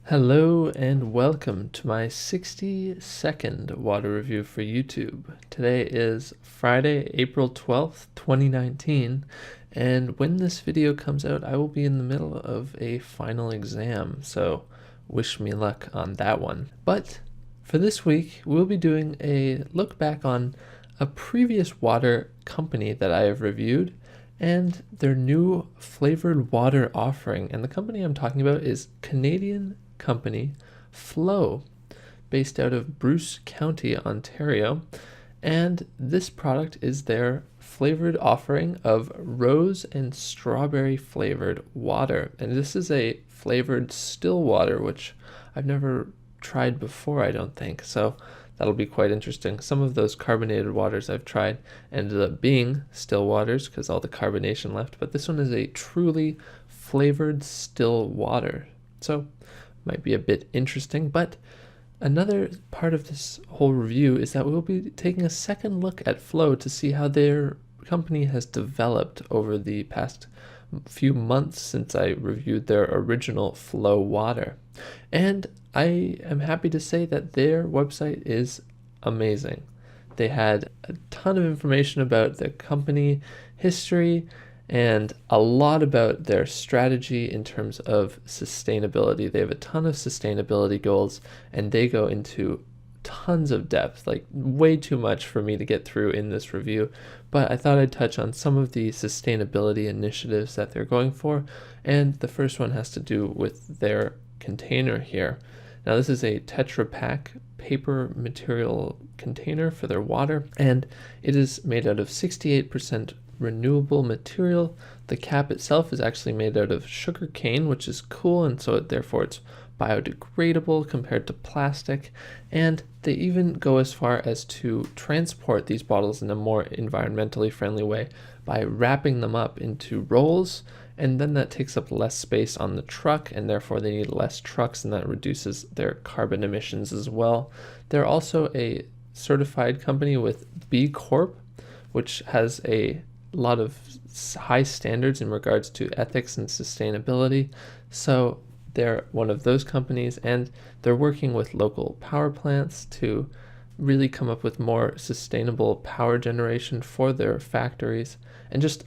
Hello and welcome to my 60-second water review for YouTube. Today is Friday, April 12th, 2019, and when this video comes out, I will be in the middle of a final exam, so wish me luck on that one. But for this week, we'll be doing a look back on a previous water company that I have reviewed and their new flavored water offering. And the company I'm talking about is Canadian company Flow, based out of Bruce County, Ontario, and this product is their flavored offering of rose and strawberry flavored water. And this is a flavored still water, which I've never tried before, I don't think, so that'll be quite interesting. Some of those carbonated waters I've tried ended up being still waters because all the carbonation left, but this one is a truly flavored still water, so might be a bit interesting. But another part of this whole review is that we'll be taking a second look at Flow to see how their company has developed over the past few months since I reviewed their original Flow water. And I am happy to say that their website is amazing. They had a ton of information about their company history and a lot about their strategy in terms of sustainability. They have a ton of sustainability goals and they go into tons of depth, like way too much for me to get through in this review, but I thought I'd touch on some of the sustainability initiatives that they're going for, and the first one has to do with their container here. Now this is a Tetra Pak paper material container for their water, and it is made out of 68% renewable material. The cap itself is actually made out of sugar cane, which is cool, and so therefore it's biodegradable compared to plastic. And they even go as far as to transport these bottles in a more environmentally friendly way by wrapping them up into rolls, and then that takes up less space on the truck, and therefore they need less trucks, and that reduces their carbon emissions as well. They're also a certified company with B Corp, which has a lot of high standards in regards to ethics and sustainability. So they're one of those companies, and they're working with local power plants to really come up with more sustainable power generation for their factories, and just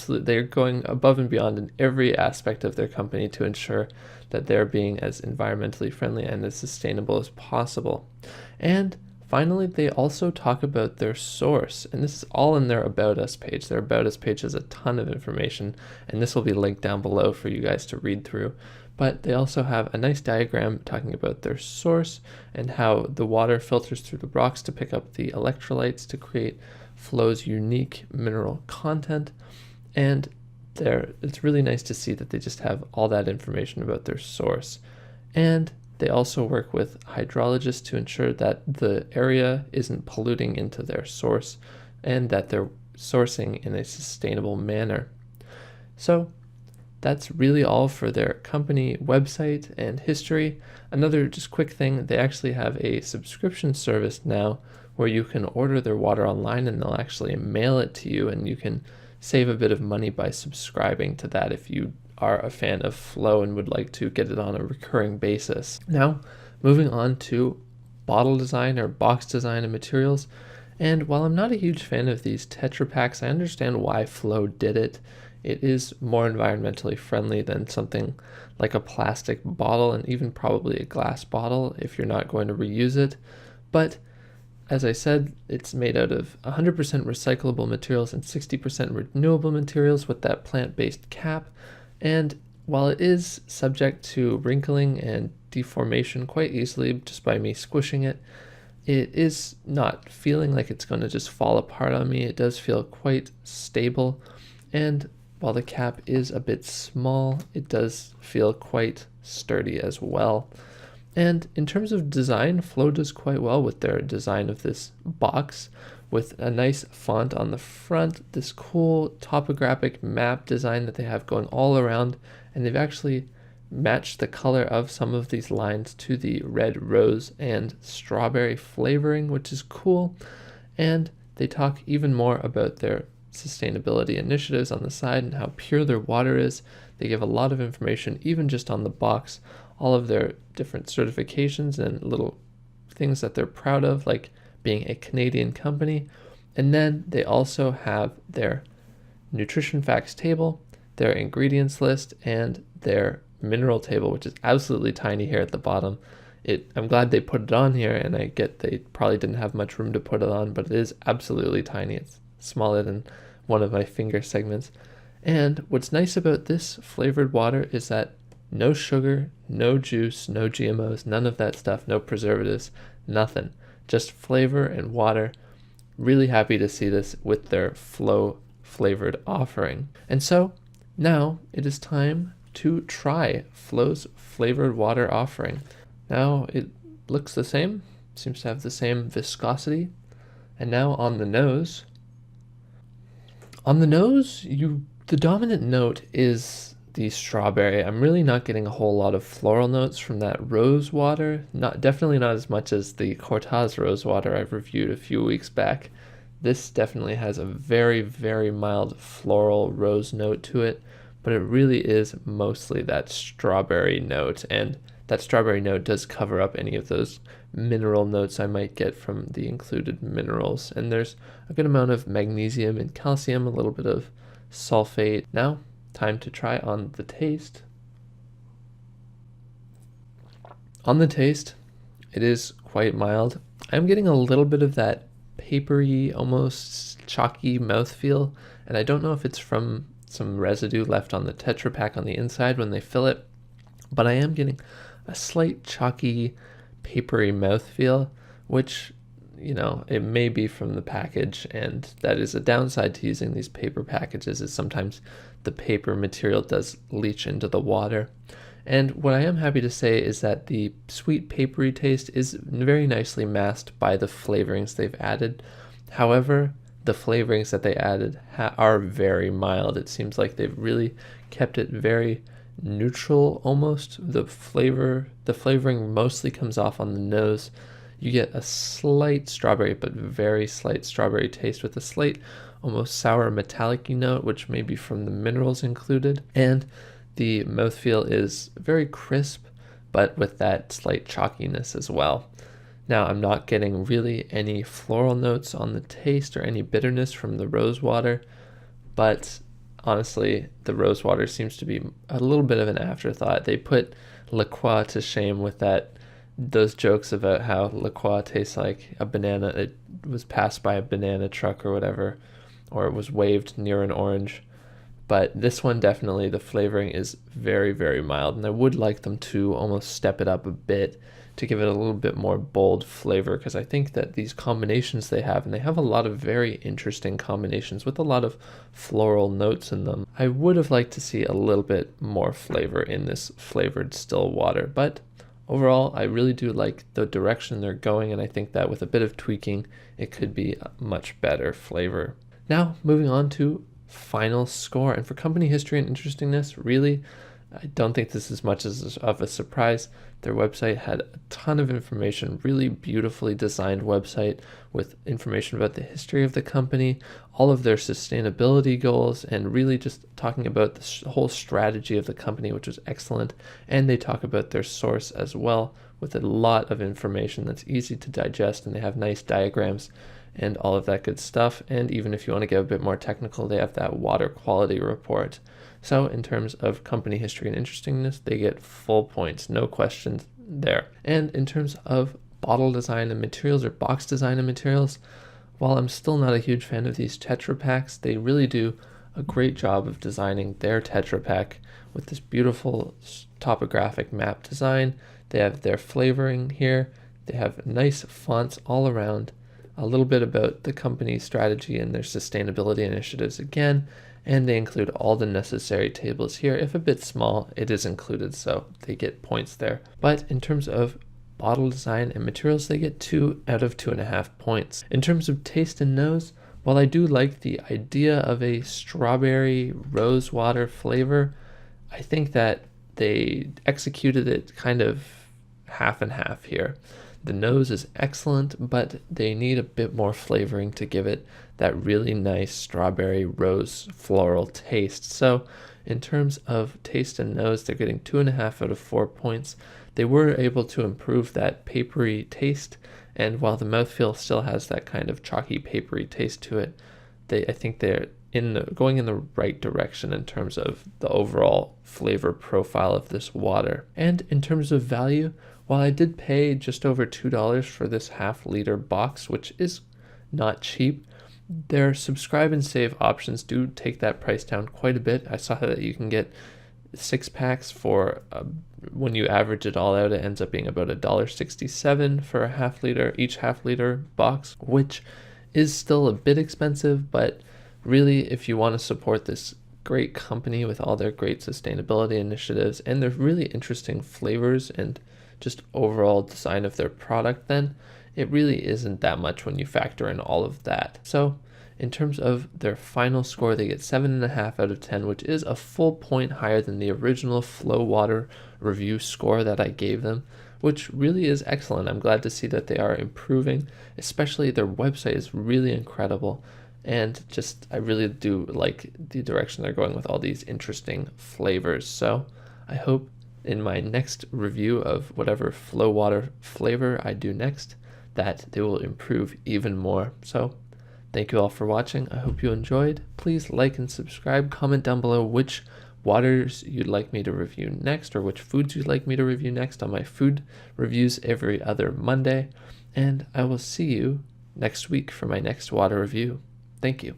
they're going above and beyond in every aspect of their company to ensure that they're being as environmentally friendly and as sustainable as possible. And finally, they also talk about their source, and this is all in their About Us page. Their About Us page has a ton of information, and this will be linked down below for you guys to read through. But they also have a nice diagram talking about their source and how the water filters through the rocks to pick up the electrolytes to create Flow's unique mineral content. And it's really nice to see that they just have all that information about their source. And they also work with hydrologists to ensure that the area isn't polluting into their source and that they're sourcing in a sustainable manner. So that's really all for their company website and history. Another just quick thing, they actually have a subscription service now where you can order their water online and they'll actually mail it to you, and you can save a bit of money by subscribing to that if you are a fan of Flow and would like to get it on a recurring basis. Now, moving on to bottle design or box design and materials. And while I'm not a huge fan of these Tetra Paks, I understand why Flow did it. It is more environmentally friendly than something like a plastic bottle, and even probably a glass bottle if you're not going to reuse it. But as I said, it's made out of 100% recyclable materials and 60% renewable materials with that plant-based cap. And while it is subject to wrinkling and deformation quite easily just by me squishing it, it is not feeling like it's going to just fall apart on me. It does feel quite stable. And while the cap is a bit small, it does feel quite sturdy as well. And in terms of design, Flow does quite well with their design of this box, with a nice font on the front, this cool topographic map design that they have going all around, and they've actually matched the color of some of these lines to the red rose and strawberry flavoring, which is cool. And they talk even more about their sustainability initiatives on the side and how pure their water is. They give a lot of information, even just on the box, all of their different certifications and little things that they're proud of, like being a Canadian company. And then they also have their nutrition facts table, their ingredients list, and their mineral table, which is absolutely tiny here at the bottom. I'm glad they put it on here, and I get they probably didn't have much room to put it on, but it is absolutely tiny. It's smaller than one of my finger segments. And what's nice about this flavored water is that no sugar, no juice, no GMOs, none of that stuff, no preservatives, nothing. Just flavor and water. Really happy to see this with their Flow flavored offering. And so now it is time to try Flow's flavored water offering. Now it looks the same, seems to have the same viscosity. And now on the nose. On the nose, the dominant note is the strawberry. I'm really not getting a whole lot of floral notes from that rose water. Definitely not as much as the Cortaz rose water I've reviewed a few weeks back. This definitely has a very, very mild floral rose note to it, but it really is mostly that strawberry note, and that strawberry note does cover up any of those mineral notes I might get from the included minerals. And there's a good amount of magnesium and calcium, a little bit of sulfate. Now, time to try on the taste. On the taste, it is quite mild. I'm getting a little bit of that papery, almost chalky mouthfeel, and I don't know if it's from some residue left on the Tetra Pak on the inside when they fill it, but I am getting a slight chalky, papery mouthfeel, which, it may be from the package, and that is a downside to using these paper packages, is sometimes the paper material does leach into the water. And what I am happy to say is that the sweet papery taste is very nicely masked by the flavorings they've added. However, the flavorings that they added are very mild. It seems like they've really kept it very neutral almost. The flavoring mostly comes off on the nose. You get a slight strawberry, but very slight strawberry taste with a slight almost sour metallic note, which may be from the minerals included. And the mouthfeel is very crisp, but with that slight chalkiness as well. Now, I'm not getting really any floral notes on the taste or any bitterness from the rose water, but honestly, the rose water seems to be a little bit of an afterthought. They put La Croix to shame with those jokes about how La Croix tastes like a banana. It was passed by a banana truck or whatever, or it was waved near an orange. But this one, definitely, the flavoring is very, very mild, and I would like them to almost step it up a bit to give it a little bit more bold flavor, because I think that these combinations they have, and they have a lot of very interesting combinations with a lot of floral notes in them. I would have liked to see a little bit more flavor in this flavored still water, but overall, I really do like the direction they're going, and I think that with a bit of tweaking, it could be a much better flavor. Now, moving on to final score. And for company history and interestingness, really, I don't think this is much of a surprise. Their website had a ton of information, really beautifully designed website with information about the history of the company, all of their sustainability goals, and really just talking about the whole strategy of the company, which was excellent. And they talk about their source as well, with a lot of information that's easy to digest, and they have nice diagrams and all of that good stuff. And even if you want to get a bit more technical, they have that water quality report. So in terms of company history and interestingness, they get full points, no questions there. And in terms of bottle design and materials, or box design and materials, while I'm still not a huge fan of these Tetra Paks, they really do a great job of designing their Tetra Pak with this beautiful topographic map design. They have their flavoring here. They have nice fonts all around, a little bit about the company's strategy and their sustainability initiatives again, and they include all the necessary tables here. If a bit small, it is included, so they get points there. But in terms of bottle design and materials, they get 2 out of 2.5 points. In terms of taste and nose, while I do like the idea of a strawberry rose water flavor, I think that they executed it kind of half and half here. The nose is excellent, but they need a bit more flavoring to give it that really nice strawberry rose floral taste. So in terms of taste and nose, they're getting 2.5 out of 4 points. They were able to improve that papery taste, and while the mouthfeel still has that kind of chalky papery taste to it, I think they're going in the right direction in terms of the overall flavor profile of this water. And in terms of value, while I did pay just over $2 for this half-liter box, which is not cheap, their subscribe and save options do take that price down quite a bit. I saw that you can get 6 packs for, when you average it all out, it ends up being about $1.67 for each half-liter box, which is still a bit expensive, but really, if you want to support this great company with all their great sustainability initiatives and their really interesting flavors and just overall design of their product, then it really isn't that much when you factor in all of that. So in terms of their final score, they get 7.5 out of 10, which is a full point higher than the original Flow Water review score that I gave them, which really is excellent. I'm glad to see that they are improving, especially their website is really incredible. And just, I really do like the direction they're going with all these interesting flavors. So I hope in my next review of whatever Flow Water flavor I do next, that they will improve even more. So thank you all for watching. I hope you enjoyed. Please like and subscribe. Comment down below which waters you'd like me to review next, or which foods you'd like me to review next on my food reviews every other Monday. And I will see you next week for my next water review. Thank you.